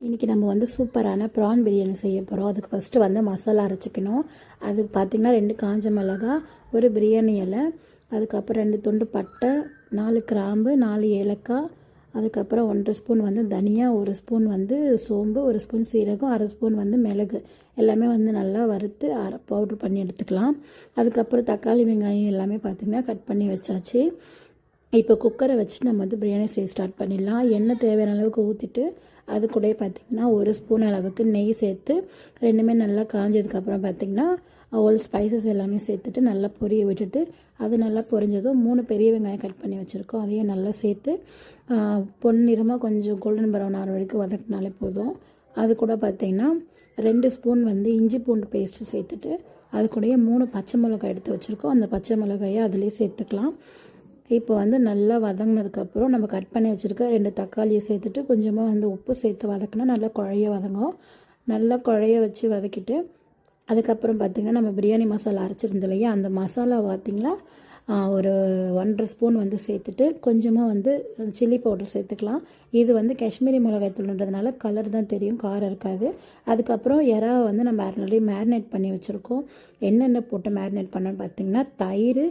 இன்றைக்கி நம்ம வந்து சூப்பரான ப்ரான் பிரியாணி செய்ய போகிறோம். அதுக்கு ஃபஸ்ட்டு வந்து மசாலா அரைச்சிக்கணும். அதுக்கு பார்த்திங்கன்னா 2 காஞ்ச மிளகா, ஒரு பிரியாணி இலை, அதுக்கப்புறம் 2 துண்டு பட்டை, 4 கிராம்பு, 4 ஏலக்காய், அதுக்கப்புறம் 1 ஸ்பூன் வந்து தனியா, 1 ஸ்பூன் வந்து சோம்பு, 1 ஸ்பூன் சீரகம், 1/2 ஸ்பூன் வந்து மிளகு எல்லாமே வந்து நல்லா வறுத்து பவுட்ரு பண்ணி எடுத்துக்கலாம். அதுக்கப்புறம் தக்காளி வெங்காயம் எல்லாமே பார்த்திங்கன்னா கட் பண்ணி வச்சாச்சு. இப்போ குக்கரை வச்சு நம்ம வந்து பிரியாணி செய்ய ஸ்டார்ட் பண்ணிடலாம். எண்ணெய் தேவையான அளவுக்கு ஊற்றிட்டு அது கூட பார்த்திங்கன்னா 1 ஸ்பூன் அளவுக்கு நெய் சேர்த்து ரெண்டுமே நல்லா காஞ்சதுக்கப்புறம் பார்த்திங்கன்னா ஹோல் ஸ்பைசஸ் எல்லாமே சேர்த்துட்டு நல்லா பொரிய விட்டுட்டு அது நல்லா பொரிஞ்சதும் 3 பெரிய வெங்காயம் கட் பண்ணி வச்சுருக்கோம். அதையும் நல்லா சேர்த்து பொன்னிறமாக கொஞ்சம் கோல்டன் ப்ரௌன் ஆகிற வரைக்கும் வதக்கினாலே போதும். அது கூட பார்த்திங்கன்னா 2 ஸ்பூன் வந்து இஞ்சி பூண்டு பேஸ்ட்டு சேர்த்துட்டு அது கூடயே 3 பச்சை மிளகாய் எடுத்து வச்சுருக்கோம். அந்த பச்சை மிளகாயை அதிலே சேர்த்துக்கலாம். இப்போ வந்து நல்லா வதங்கினதுக்கப்புறம் நம்ம கட் பண்ணி வச்சுருக்க 2 தக்காளியை சேர்த்துட்டு கொஞ்சமாக வந்து உப்பு சேர்த்து வதக்கினா நல்லா குழைய வதங்கும். நல்லா குழைய வச்சு வதக்கிட்டு அதுக்கப்புறம் பார்த்திங்கன்னா நம்ம பிரியாணி மசாலா அரைச்சிருந்தோம் இல்லையா, அந்த மசாலா பார்த்திங்கன்னா ஒரு 1.5 ஸ்பூன் வந்து சேர்த்துட்டு கொஞ்சமாக வந்து சில்லி பவுடர் சேர்த்துக்கலாம். இது வந்து காஷ்மீரி மிளகாய் தூள்ன்றதுனால கலர் தான் தெரியும், காரம் இருக்காது. அதுக்கப்புறம் இறாவை வந்து நம்ம ஆல்ரெடி மேரினேட் பண்ணி வச்சுருக்கோம். என்னென்ன போட்டு மேரினேட் பண்ணோன்னு பார்த்திங்கன்னா தயிர்,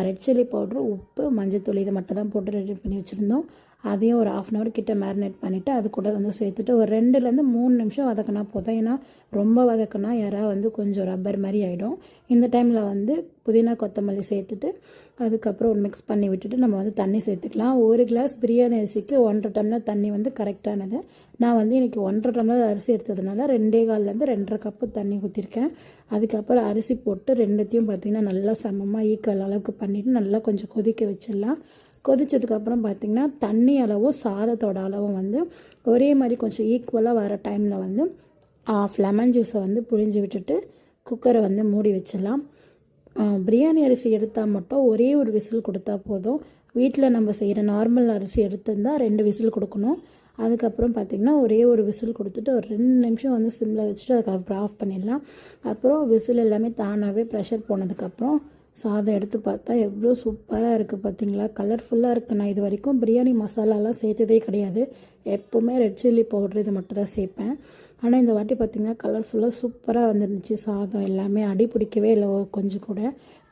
ரெட் சில்லி பவுட்ரு, உப்பு, மஞ்சத்தூள் இது மட்டும் தான் போட்டு ரெடி பண்ணி வச்சுருந்தோம். அதையும் ஒரு 1/2 hour கிட்ட மேரினேட் பண்ணிவிட்டு அது கூட வந்து சேர்த்துட்டு ஒரு 2லேருந்து 3 நிமிஷம் வதக்கினா போதும். ஏன்னா ரொம்ப வதக்கினா யாராவது வந்து கொஞ்சம் ரப்பர் மாதிரி ஆகிடும். இந்த டைமில் வந்து புதினா கொத்தமல்லி சேர்த்துட்டு அதுக்கப்புறம் மிக்ஸ் பண்ணி விட்டுட்டு நம்ம வந்து தண்ணி சேர்த்துக்கலாம். 1 கிளாஸ் பிரியாணி அரிசிக்கு 1.5 டம்ளர் தண்ணி வந்து கரெக்டானது. நான் வந்து இன்றைக்கி 1.5 டம்ளர் அரிசி எடுத்ததுனால 2.25லேருந்து 2.5 கப்பு தண்ணி ஊற்றிருக்கேன். அதுக்கப்புறம் அரிசி போட்டு ரெண்டுத்தையும் பார்த்திங்கன்னா நல்லா சமமாக ஈக்குவல் அளவுக்கு பண்ணிவிட்டு நல்லா கொஞ்சம் கொதிக்க வச்சிடலாம். கொதிச்சதுக்கப்புறம் பார்த்திங்கன்னா தண்ணி அளவும் சாதத்தோட அளவும் வந்து ஒரே மாதிரி கொஞ்சம் ஈக்குவலாக வர டைமில் வந்து லெமன் ஜூஸை வந்து புழிஞ்சு விட்டுட்டு குக்கரை வந்து மூடி வச்சிடலாம். பிரியாணி அரிசி எடுத்தால் மட்டும் ஒரே ஒரு விசில் கொடுத்தா போதும். வீட்டில் நம்ம செய்கிற நார்மல் அரிசி எடுத்திருந்தால் 2 விசில் கொடுக்கணும். அதுக்கப்புறம் பார்த்திங்கன்னா ஒரே ஒரு விசில் கொடுத்துட்டு ஒரு 2 நிமிஷம் வந்து சிம்மில் வச்சுட்டு அதுக்கப்புறம் ஆஃப் பண்ணிடலாம். அப்புறம் விசில் எல்லாமே தானாகவே ப்ரெஷர் போனதுக்கப்புறம் சாதம் எடுத்து பார்த்தா எவ்வளோ சூப்பராக இருக்குது பார்த்திங்களா, கலர்ஃபுல்லாக இருக்குது. நான் இது வரைக்கும் பிரியாணி மசாலாலாம் சேர்த்ததே கிடையாது. எப்போவுமே ரெட் சில்லி பவுட்ரு இது மட்டும் தான் சேர்ப்பேன். ஆனால் இந்த வாட்டி பார்த்திங்கன்னா கலர்ஃபுல்லாக சூப்பராக வந்துருந்துச்சு. சாதம் எல்லாமே அடி பிடிக்கவே இல்லை கொஞ்சம் கூட.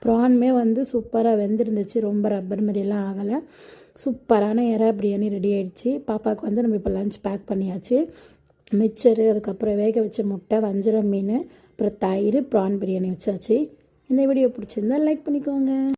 ப்ரான்மே வந்து சூப்பராக வெந்திருந்துச்சு, ரொம்ப ரப்பர் மாதிரியெல்லாம் ஆகலை. சூப்பரான எறா பிரியாணி ரெடி ஆகிடுச்சு. பாப்பாவுக்கு வந்து நம்ம இப்போ லஞ்ச் பேக் பண்ணியாச்சு. மிக்சரு, அதுக்கப்புறம் வேக வச்ச முட்டை, வஞ்சரம் மீன், அப்புறம் தயிர், ப்ரான் பிரியாணி வச்சாச்சு. இந்த வீடியோ பிடிச்சிருந்தா லைக் பண்ணிக்கோங்க.